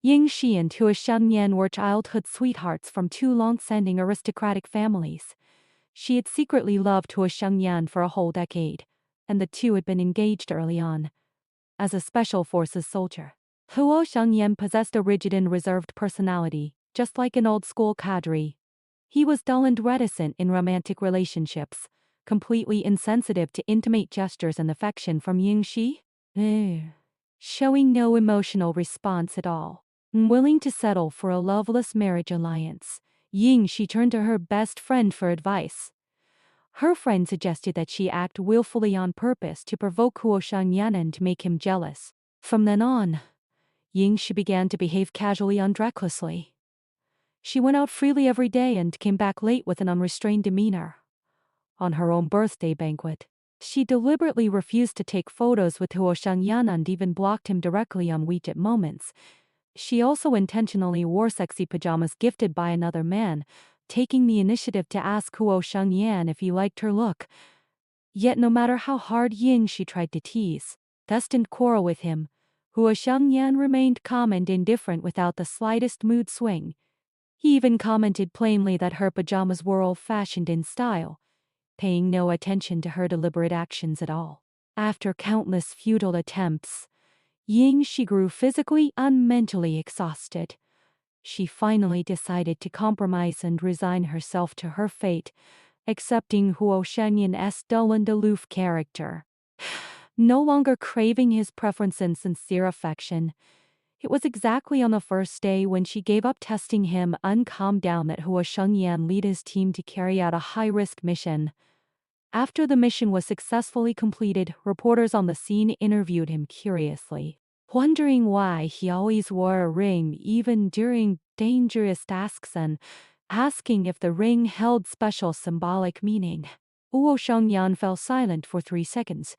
Yingxi and Hua Shengyan were childhood sweethearts from two long-standing aristocratic families. She had secretly loved Hua Shengyan for a whole decade, and the two had been engaged early on. As a special forces soldier, Hua Shengyan possessed a rigid and reserved personality, just like an old-school cadre. He was dull and reticent in romantic relationships, completely insensitive to intimate gestures and affection from Yingxi, showing no emotional response at all. Willing to settle for a loveless marriage alliance, Yingxi turned to her best friend for advice. Her friend suggested that she act willfully on purpose to provoke Hua Shengyan and to make him jealous. From then on, Yingxi began to behave casually and recklessly. She went out freely every day and came back late with an unrestrained demeanor. On her own birthday banquet, she deliberately refused to take photos with Hua Shengyan and even blocked him directly on WeChat moments. She also intentionally wore sexy pajamas gifted by another man, taking the initiative to ask Hua Shengyan if he liked her look. Yet no matter how hard Yingxi tried to tease, destined quarrel with him, Hua Shengyan remained calm and indifferent without the slightest mood swing. He even commented plainly that her pajamas were old-fashioned in style, paying no attention to her deliberate actions at all. After countless futile attempts, Yingxi grew physically and mentally exhausted. She finally decided to compromise and resign herself to her fate, accepting Hua Shengyan's dull and aloof character. No longer craving his preference and sincere affection, it was exactly on the first day when she gave up testing him and calmed down that Hua Shengyan led his team to carry out a high-risk mission. After the mission was successfully completed, reporters on the scene interviewed him curiously, wondering why he always wore a ring even during dangerous tasks and asking if the ring held special symbolic meaning. Hua Shengyan fell silent for 3 seconds,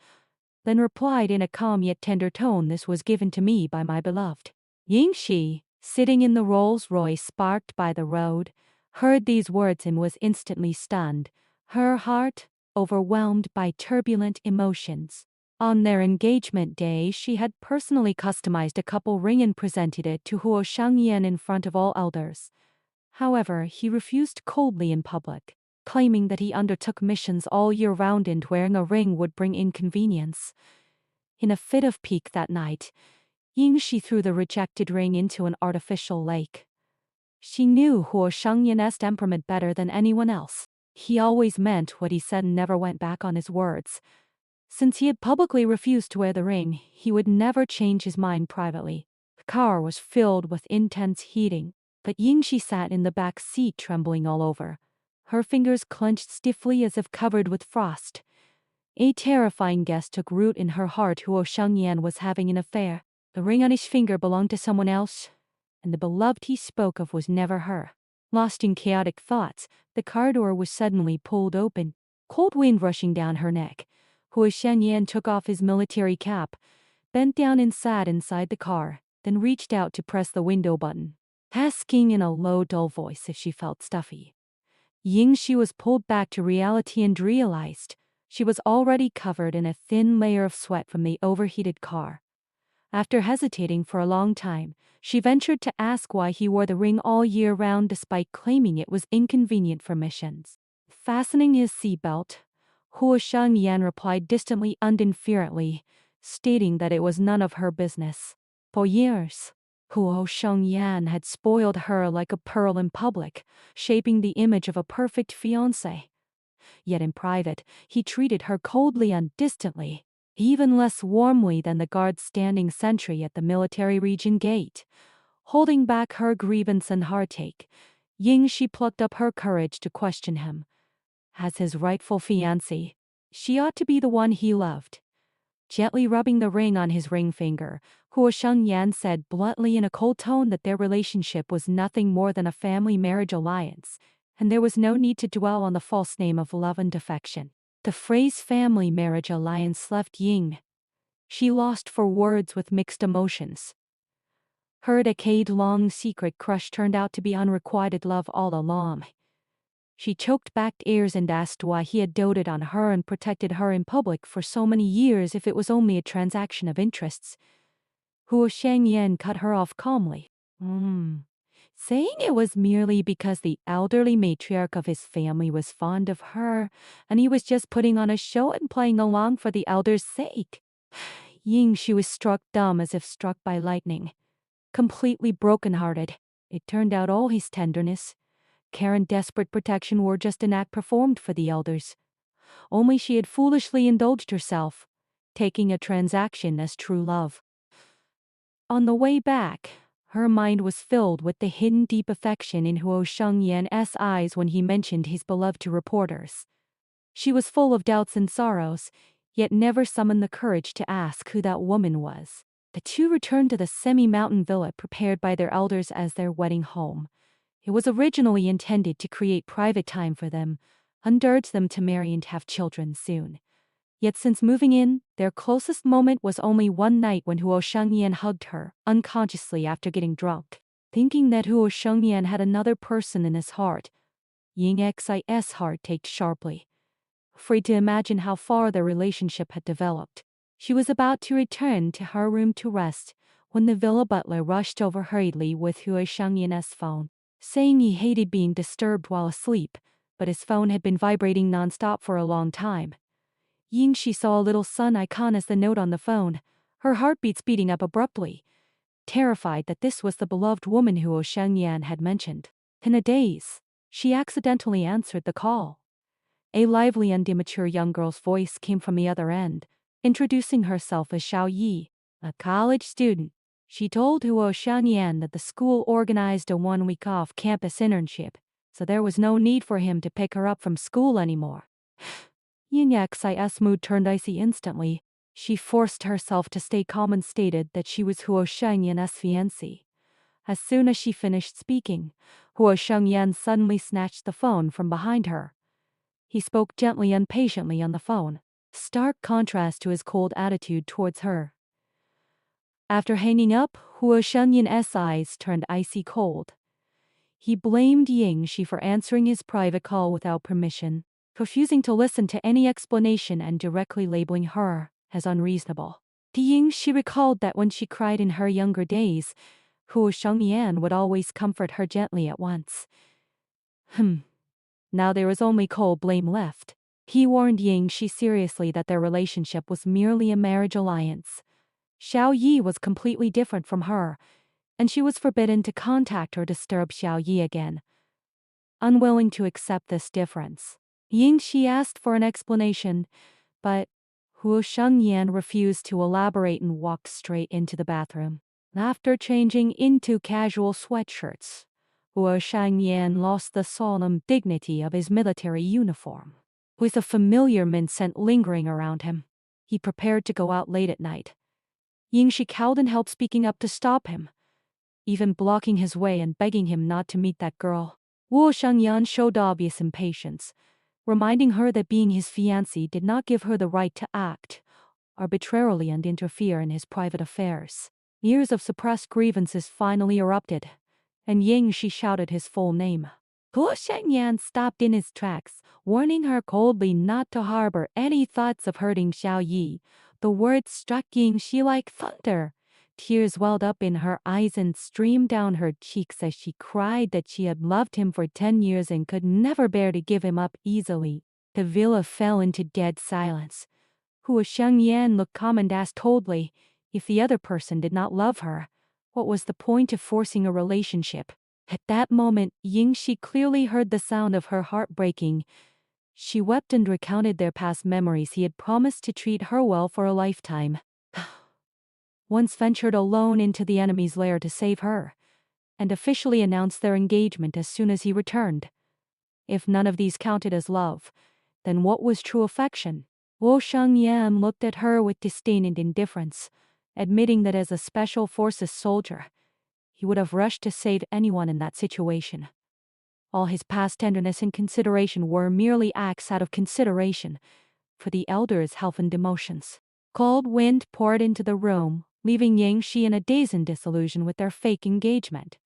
then replied in a calm yet tender tone, "This was given to me by my beloved." Yingxi, sitting in the Rolls-Royce parked by the road, heard these words and was instantly stunned, her heart overwhelmed by turbulent emotions. On their engagement day, she had personally customized a couple ring and presented it to Hua Shengyan in front of all elders. However, he refused coldly in public, claiming that he undertook missions all year round and wearing a ring would bring inconvenience. In a fit of pique that night, Yingxi threw the rejected ring into an artificial lake. She knew Hua Shengyan's temperament better than anyone else. He always meant what he said and never went back on his words. Since he had publicly refused to wear the ring, he would never change his mind privately. The car was filled with intense heating, but Yingxi sat in the back seat trembling all over. Her fingers clenched stiffly as if covered with frost. A terrifying guess took root in her heart. Hua Shengyan was having an affair. The ring on his finger belonged to someone else, and the beloved he spoke of was never her. Lost in chaotic thoughts, the car door was suddenly pulled open, cold wind rushing down her neck. Hua Shengyan took off his military cap, bent down and sat inside the car, then reached out to press the window button, asking in a low, dull voice if she felt stuffy. Yingxi was pulled back to reality and realized she was already covered in a thin layer of sweat from the overheated car. After hesitating for a long time, she ventured to ask why he wore the ring all year round despite claiming it was inconvenient for missions. Fastening his seatbelt, Hua Shengyan replied distantly and indifferently, stating that it was none of her business. For years, Hua Shengyan had spoiled her like a pearl in public, shaping the image of a perfect fiancé. Yet in private, he treated her coldly and distantly, even less warmly than the guard standing sentry at the military region gate. Holding back her grievance and heartache, Yingxi plucked up her courage to question him. As his rightful fiancée, she ought to be the one he loved. Gently rubbing the ring on his ring finger, Hua Shengyan said bluntly in a cold tone that their relationship was nothing more than a family marriage alliance, and there was no need to dwell on the false name of love and affection. The phrase family marriage alliance left Ying. She lost for words with mixed emotions. Her decade-long secret crush turned out to be unrequited love all along. She choked back tears and asked why he had doted on her and protected her in public for so many years if it was only a transaction of interests. Hua Shengyan cut her off calmly. Hmm. Saying it was merely because the elderly matriarch of his family was fond of her, and he was just putting on a show and playing along for the elders' sake. Ying, she was struck dumb as if struck by lightning. Completely broken-hearted. It turned out all his tenderness, care and desperate protection were just an act performed for the elders. Only she had foolishly indulged herself, taking a transaction as true love. On the way back, her mind was filled with the hidden deep affection in Huo Shengyan's eyes when he mentioned his beloved to reporters. She was full of doubts and sorrows, yet never summoned the courage to ask who that woman was. The two returned to the semi-mountain villa prepared by their elders as their wedding home. It was originally intended to create private time for them, and urge them to marry and have children soon. Yet since moving in, their closest moment was only one night when Huo Shengyan hugged her, unconsciously after getting drunk. Thinking that Huo Shengyan had another person in his heart, Ying Xi's heart ached sharply. Afraid to imagine how far their relationship had developed. She was about to return to her room to rest when the villa butler rushed over hurriedly with Huo Shengyan's phone, saying he hated being disturbed while asleep, but his phone had been vibrating nonstop for a long time. Ying, she saw a little sun icon as the note on the phone, her heartbeat speeding up abruptly, terrified that this was the beloved woman Huo Shengyan had mentioned. In a daze, she accidentally answered the call. A lively and immature young girl's voice came from the other end, introducing herself as Xiao Yi, a college student. She told Huo Shengyan that the school organized a one-week off-campus internship, so there was no need for him to pick her up from school anymore. Ying Xi's mood turned icy instantly. She forced herself to stay calm and stated that she was Huo Shengyan's fiancé. As soon as she finished speaking, Huo Shengyan suddenly snatched the phone from behind her. He spoke gently and patiently on the phone, stark contrast to his cold attitude towards her. After hanging up, Huo Shengyan's eyes turned icy cold. He blamed Ying Shi for answering his private call without permission, refusing to listen to any explanation and directly labeling her as unreasonable. Ying Shi recalled that when she cried in her younger days, Huo Shengyan would always comfort her gently at once. Now there was only cold blame left. He warned Ying Shi seriously that their relationship was merely a marriage alliance. Xiao Yi was completely different from her, and she was forbidden to contact or disturb Xiao Yi again. Unwilling to accept this difference, Ying Shi asked for an explanation, but Huo Shengyan refused to elaborate and walked straight into the bathroom. After changing into casual sweatshirts, Huo Shengyan lost the solemn dignity of his military uniform. With a familiar mint scent lingering around him, he prepared to go out late at night. Ying Shi cowed and helped speaking up to stop him, even blocking his way and begging him not to meet that girl. Huo Shengyan showed obvious impatience, reminding her that being his fiancé did not give her the right to act arbitrarily and interfere in his private affairs. Years of suppressed grievances finally erupted, and Ying Shi shouted his full name. Huo Shengyan stopped in his tracks, warning her coldly not to harbor any thoughts of hurting Xiao Yi. The words struck Ying Shi like thunder. Tears welled up in her eyes and streamed down her cheeks as she cried that she had loved him for 10 years and could never bear to give him up easily. The villa fell into dead silence. Huo Shengyan looked calm and asked coldly, if the other person did not love her, what was the point of forcing a relationship? At that moment, Ying Shi clearly heard the sound of her heart breaking. She wept and recounted their past memories. He had promised to treat her well for a lifetime. Once ventured alone into the enemy's lair to save her, and officially announced their engagement as soon as he returned. If none of these counted as love, then what was true affection? Huo Shengyan looked at her with disdain and indifference, admitting that as a special forces soldier, he would have rushed to save anyone in that situation. All his past tenderness and consideration were merely acts out of consideration for the elders' health and emotions. Cold wind poured into the room, leaving Ying Shi in a daze and disillusion with their fake engagement.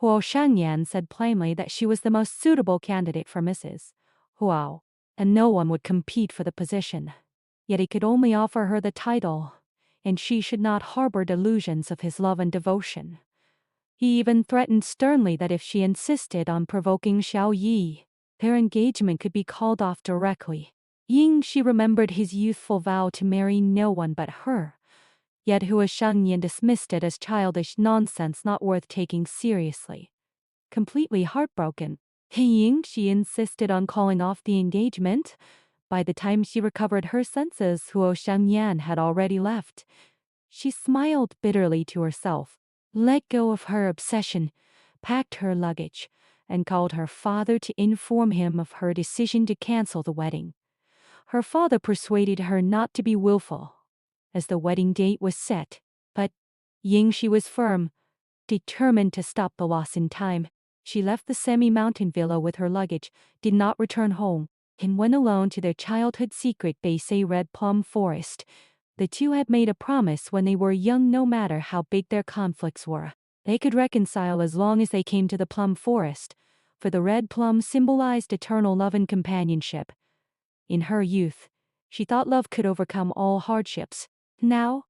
Huo Shengyan said plainly that she was the most suitable candidate for Mrs. Huo, and no one would compete for the position. Yet he could only offer her the title, and she should not harbor delusions of his love and devotion. He even threatened sternly that if she insisted on provoking Xiao Yi, their engagement could be called off directly. Yingxi remembered his youthful vow to marry no one but her, yet Hua Shengyan dismissed it as childish nonsense not worth taking seriously. Completely heartbroken, Yingxi insisted on calling off the engagement. By the time she recovered her senses, Hua Shengyan had already left. She smiled bitterly to herself, let go of her obsession, packed her luggage, and called her father to inform him of her decision to cancel the wedding. Her father persuaded her not to be willful, as the wedding date was set, but Yingxi was firm, determined to stop the loss in time. She left the semi-mountain villa with her luggage, did not return home, and went alone to their childhood secret base, a red plum forest. The two had made a promise when they were young, no matter how big their conflicts were, they could reconcile as long as they came to the plum forest, for the red plum symbolized eternal love and companionship. In her youth, she thought love could overcome all hardships. Now,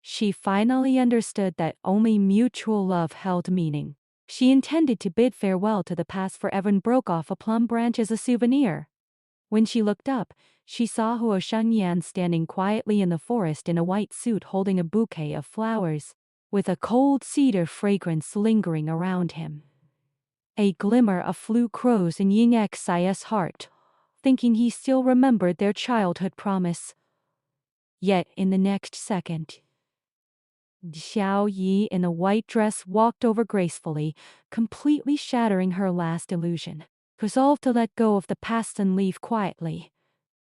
she finally understood that only mutual love held meaning. She intended to bid farewell to the past forever and broke off a plum branch as a souvenir. When she looked up, she saw Hua Shengyan standing quietly in the forest in a white suit holding a bouquet of flowers, with a cold cedar fragrance lingering around him. A glimmer of flew crows in Yingxi's heart, thinking he still remembered their childhood promise. Yet in the next second, Xiao Yi in a white dress walked over gracefully, completely shattering her last illusion. Resolved to let go of the past and leave quietly,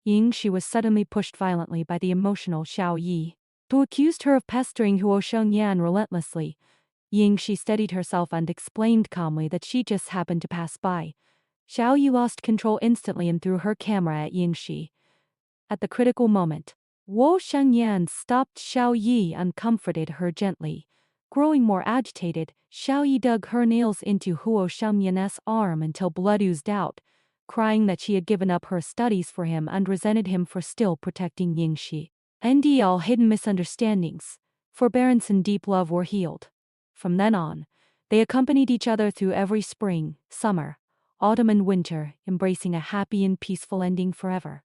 Yingxi was suddenly pushed violently by the emotional Xiao Yi, who accused her of pestering Hua Shengyan relentlessly. Yingxi steadied herself and explained calmly that she just happened to pass by. Xiao Yi lost control instantly and threw her camera at Yingxi. At the critical moment, Hua Shengyan stopped Xiao Yi and comforted her gently. Growing more agitated, Xiao Yi dug her nails into Hua Shengyan's arm until blood oozed out, crying that she had given up her studies for him and resented him for still protecting Yingxi. All hidden misunderstandings, forbearance and deep love were healed. From then on, they accompanied each other through every spring, summer, autumn and winter, embracing a happy and peaceful ending forever.